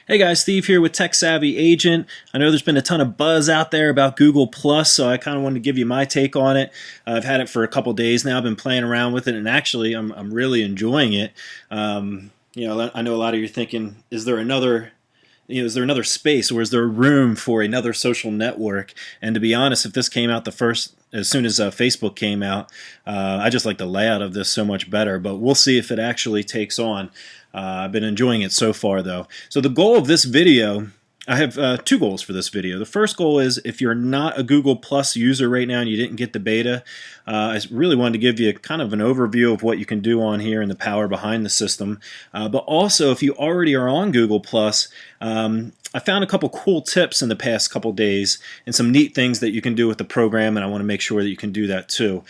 Hey guys, Steve here with Tech Savvy Agent. I know there's been a ton of buzz out there about Google Plus, so I kind of wanted to give you my take on it. I've had it for a couple days now. I've been playing around with it, and actually, I'm really enjoying it. I know a lot of you are thinking, is there another is there another space, or is there room for another social network? And to be honest, if this came out as soon as Facebook came out, I just like the layout of this so much better. But we'll see if it actually takes on. I've been enjoying it so far, though. So the goal of this video, I have two goals for this video. The first goal is, if you're not a Google Plus user right now and you didn't get the beta, I really wanted to give you kind of an overview of what you can do on here and the power behind the system. But also, if you already are on Google Plus, I found a couple cool tips in the past couple days and some neat things that you can do with the program, and I want to make sure that you can do that too.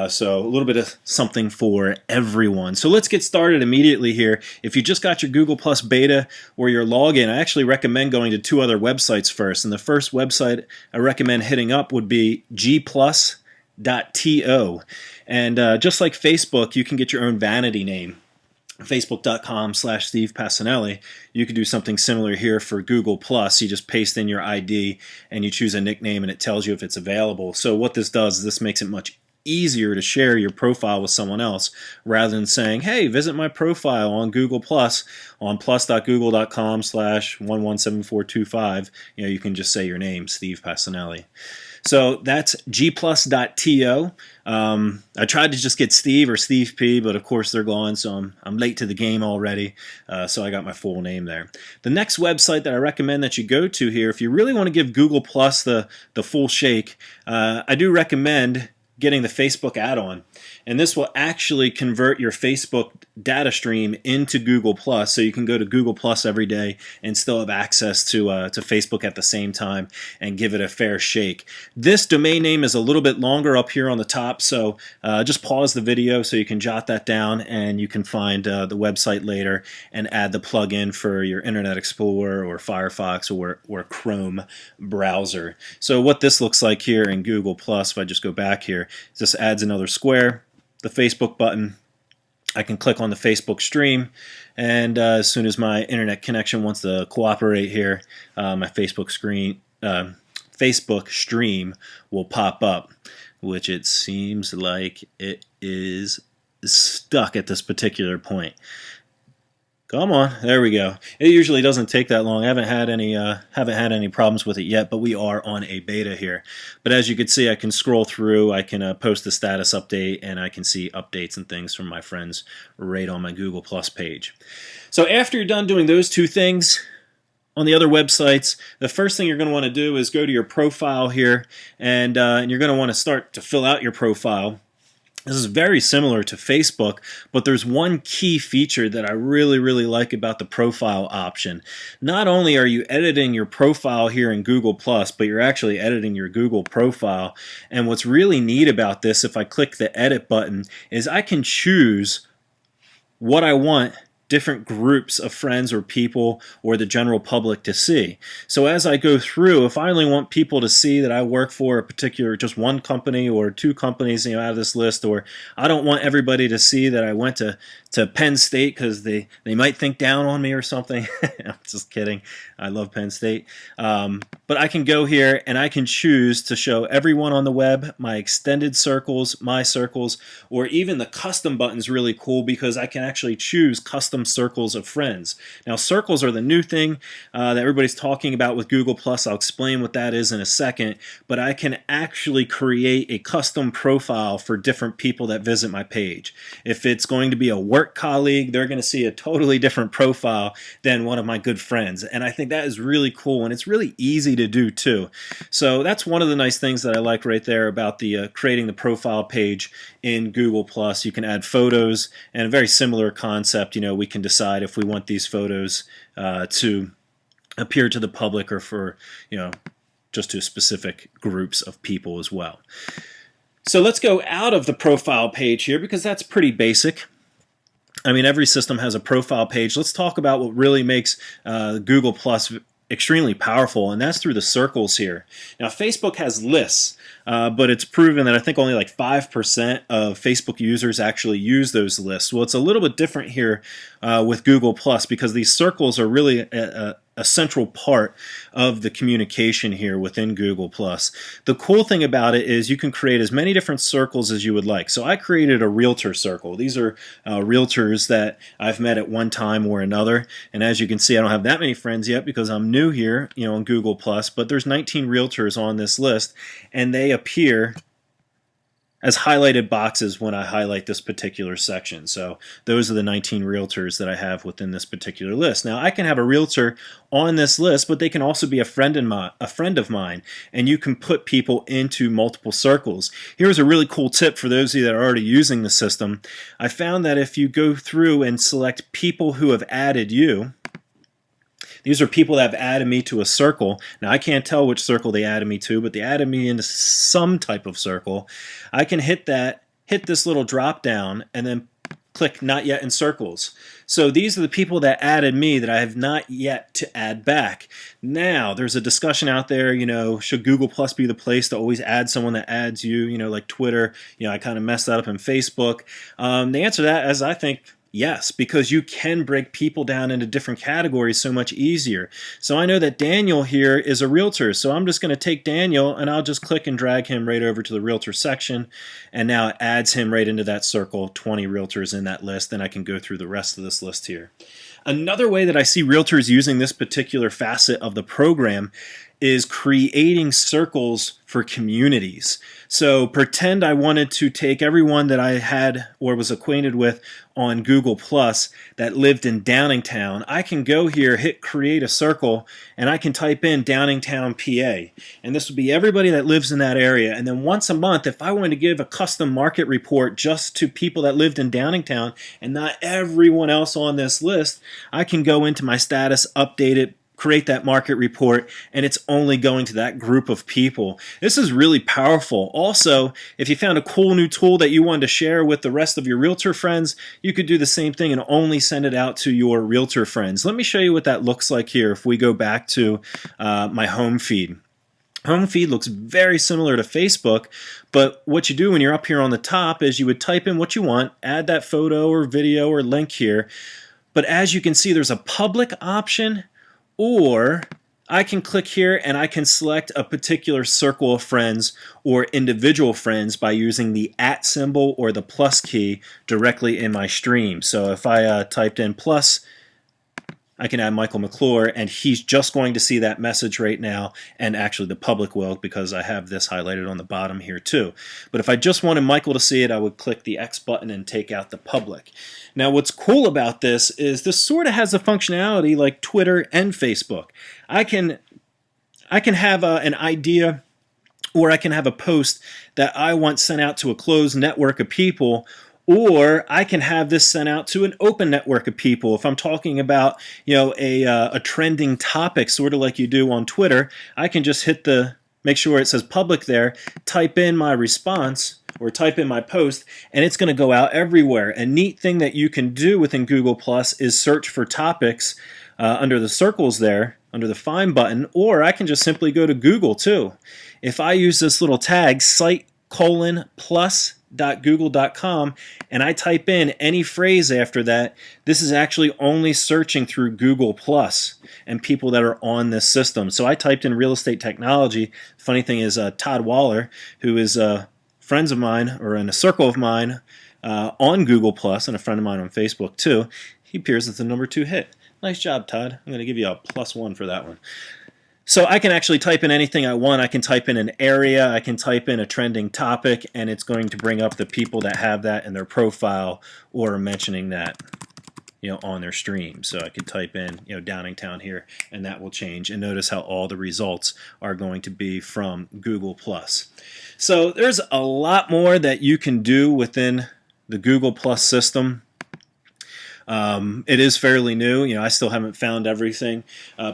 So a little bit of something for everyone. So let's get started immediately here. If you just got your Google Plus beta or your login, I actually recommend going to two other websites first. And the first website I recommend hitting up would be gplus.to. And just like Facebook, you can get your own vanity name. Facebook.com/Steve Passanelli. You could do something similar here for Google Plus. You just paste in your ID and you choose a nickname, and it tells you if it's available. So what this does is this makes it much easier to share your profile with someone else, rather than saying, hey, visit my profile on Google Plus on plus.google.com/117425. You can just say your name, Steve Passanelli. So that's gplus.to. I tried to just get Steve or Steve P, but of course they're gone, so I'm late to the game already, so I got my full name there. The next website that I recommend that you go to here, if you really want to give Google Plus the full shake, I do recommend getting the Facebook add-on. And this will actually convert your Facebook data stream into Google Plus, so you can go to Google Plus every day and still have access to Facebook at the same time and give it a fair shake. This domain name is a little bit longer up here on the top, so just pause the video so you can jot that down, and you can find the website later and add the plugin for your Internet Explorer or Firefox or Chrome browser. So what this looks like here in Google Plus, if I just go back here, this adds another square, the Facebook button. I can click on the Facebook stream, and as soon as my internet connection wants to cooperate here, my Facebook stream will pop up, which it seems like it is stuck at this particular point. Come on, there we go. It usually doesn't take that long. I haven't had any problems with it yet, but we are on a beta here. But as you can see, I can scroll through, I can post the status update, and I can see updates and things from my friends right on my Google Plus page. So after you're done doing those two things, on the other websites, the first thing you're going to want to do is go to your profile here, and you're going to want to start to fill out your profile. This is very similar to Facebook, but there's one key feature that I really, really like about the profile option. Not only are you editing your profile here in Google+, but you're actually editing your Google profile. And what's really neat about this, if I click the edit button, is I can choose what I want different groups of friends or people or the general public to see. So as I go through, if I only want people to see that I work for a particular, just one company or two companies, out of this list, or I don't want everybody to see that I went to Penn State because they might think down on me or something. I'm just kidding. I love Penn State. But I can go here and I can choose to show everyone on the web, my extended circles, my circles, or even the custom button's really cool because I can actually choose custom circles of friends. Now, circles are the new thing that everybody's talking about with Google+. I'll explain what that is in a second, but I can actually create a custom profile for different people that visit my page. If it's going to be a work colleague, they're going to see a totally different profile than one of my good friends, and I think that is really cool, and it's really easy to do too. So that's one of the nice things that I like right there about the creating the profile page in Google+. You can add photos, and a very similar concept. We can decide if we want these photos to appear to the public or for just to specific groups of people as well. So let's go out of the profile page here because that's pretty basic. I mean, every system has a profile page. Let's talk about what really makes Google Plus extremely powerful, and that's through the circles here. Now, Facebook has lists, but it's proven that I think only like 5% of Facebook users actually use those lists. Well, it's a little bit different here with Google Plus because these circles are really a central part of the communication here within Google+. The cool thing about it is you can create as many different circles as you would like. So I created a realtor circle. These are realtors that I've met at one time or another. And as you can see, I don't have that many friends yet because I'm new here, on Google+, but there's 19 realtors on this list, and they appear as highlighted boxes when I highlight this particular section. So those are the 19 realtors that I have within this particular list. Now I can have a realtor on this list, but they can also be a friend of mine, and you can put people into multiple circles. Here's a really cool tip for those of you that are already using the system. I found that if you go through and select people who have added you, these are people that have added me to a circle. Now I can't tell which circle they added me to, but they added me into some type of circle. I can hit this little drop down, and then click Not Yet in Circles. So these are the people that added me that I have not yet to add back. Now there's a discussion out there, should Google Plus be the place to always add someone that adds you, like Twitter. I kind of messed that up in Facebook. The answer to that is, I think, yes, because you can break people down into different categories so much easier. So I know that Daniel here is a realtor, so I'm just going to take Daniel and I'll just click and drag him right over to the realtor section, and now it adds him right into that circle, 20 realtors in that list, and I can go through the rest of this list here. Another way that I see realtors using this particular facet of the program is creating circles for communities. So pretend I wanted to take everyone that I had or was acquainted with on Google Plus that lived in Downingtown. I can go here, hit create a circle, and I can type in Downingtown, PA. And this would be everybody that lives in that area. And then once a month, if I wanted to give a custom market report just to people that lived in Downingtown and not everyone else on this list, I can go into my status, update it, create that market report, and it's only going to that group of people. This is really powerful. Also, if you found a cool new tool that you wanted to share with the rest of your realtor friends, you could do the same thing and only send it out to your realtor friends. Let me show you what that looks like here if we go back to my home feed. Home feed looks very similar to Facebook, but what you do when you're up here on the top is you would type in what you want, add that photo or video or link here, but as you can see, there's a public option, or I can click here and I can select a particular circle of friends or individual friends by using the @ symbol or the plus key directly in my stream. So if I typed in plus, I can add Michael McClure, and he's just going to see that message right now, and actually the public will, because I have this highlighted on the bottom here too. But if I just wanted Michael to see it, I would click the X button and take out the public. Now what's cool about this is this sort of has a functionality like Twitter and Facebook. I can have an idea, or I can have a post that I want sent out to a closed network of people, or I can have this sent out to an open network of people. If I'm talking about, a trending topic, sort of like you do on Twitter, I can just make sure it says public there, type in my response or type in my post, and it's going to go out everywhere. A neat thing that you can do within Google Plus is search for topics under the circles there, under the find button, or I can just simply go to Google too. If I use this little tag, site:+.google.com, and I type in any phrase after that, this is actually only searching through Google Plus and people that are on this system. So I typed in real estate technology. Funny thing is Todd Waller, who is friends of mine or in a circle of mine on Google Plus, and a friend of mine on Facebook too, he appears as the #2 hit. Nice job, Todd. I'm going to give you a +1 for that one. So I can actually type in anything I want. I can type in an area, I can type in a trending topic, and it's going to bring up the people that have that in their profile or mentioning that on their stream. So I could type in Downingtown here, and that will change. And notice how all the results are going to be from Google Plus. So there's a lot more that you can do within the Google Plus system. It is fairly new. I still haven't found everything.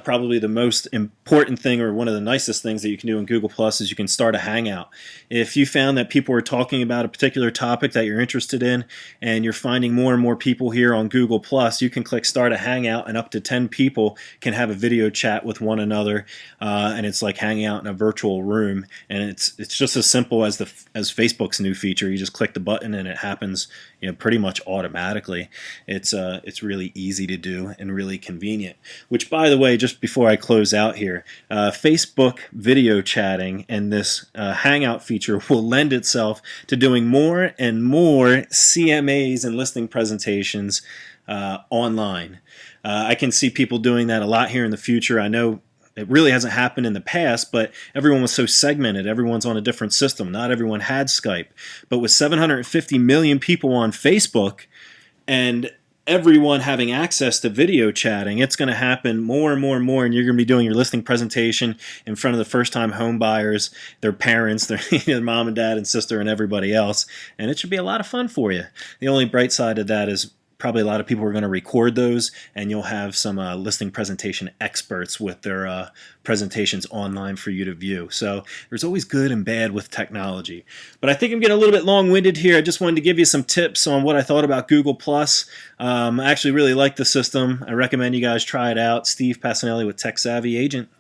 Probably the most important thing, or one of the nicest things that you can do in Google Plus, is you can start a Hangout. If you found that people are talking about a particular topic that you're interested in, and you're finding more and more people here on Google Plus, you can click Start a Hangout, and up to 10 people can have a video chat with one another, and it's like hanging out in a virtual room. And it's just as simple as Facebook's new feature. You just click the button, and it happens pretty much automatically. It's really easy to do and really convenient. Which, by the way, just before I close out here, Facebook video chatting and this Hangout feature will lend itself to doing more and more CMAs and listing presentations online. I can see people doing that a lot here in the future. I know it really hasn't happened in the past, but everyone was so segmented. Everyone's on a different system. Not everyone had Skype. But with 750 million people on Facebook and everyone having access to video chatting, it's going to happen more and more and more, and you're going to be doing your listing presentation in front of the first-time home buyers, their parents, their mom and dad and sister and everybody else, and it should be a lot of fun for you. The only bright side of that is probably a lot of people are going to record those, and you'll have some listing presentation experts with their presentations online for you to view. So there's always good and bad with technology. But I think I'm getting a little bit long-winded here. I just wanted to give you some tips on what I thought about Google+. I actually really like the system. I recommend you guys try it out. Steve Passanelli with Tech Savvy Agent.